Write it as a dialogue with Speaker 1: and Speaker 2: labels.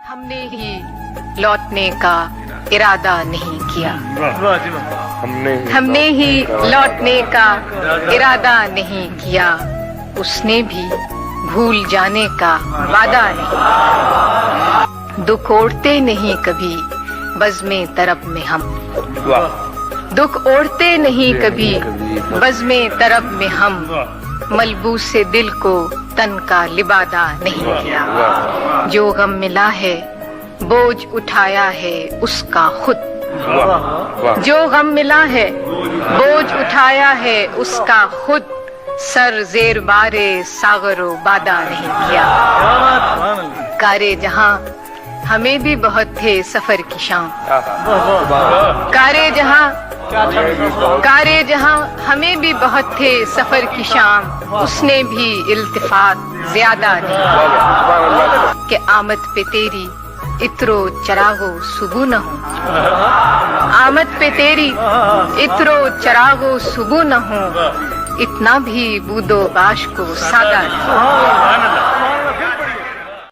Speaker 1: ہم نے ہی لوٹنے کا ارادہ نہیں کیا، ہم نے ہی لوٹنے کا ارادہ نہیں کیا، اس نے بھی بھول جانے کا وعدہ نہیں۔ دکھ اوڑھتے نہیں کبھی بزم طرب میں ہم، دکھ اوڑھتے نہیں کبھی بزم طرب میں ہم، ملبوس دل کو تن کا لبادہ نہیں کیا۔ جو غم ملا ہے بوجھ اٹھایا ہے اس کا خود، جو غم ملا ہے بوجھ اٹھایا ہے اس کا خود، سر زیر بار ساغر و بادہ نہیں کیا۔ کارے جہاں ہمیں بھی بہت تھے سفر کی شام، کارے جہاں ہمیں بھی بہت تھے سفر کی شام، اس نے بھی التفات زیادہ نہیں کیا کہ آمد پہ تیری عطر و چراغ و صبح نہ ہوں، آمد پہ تیری عطر و چراغ و صبح نہ ہوں، اتنا بھی بود و باش کو سادہ نہیں۔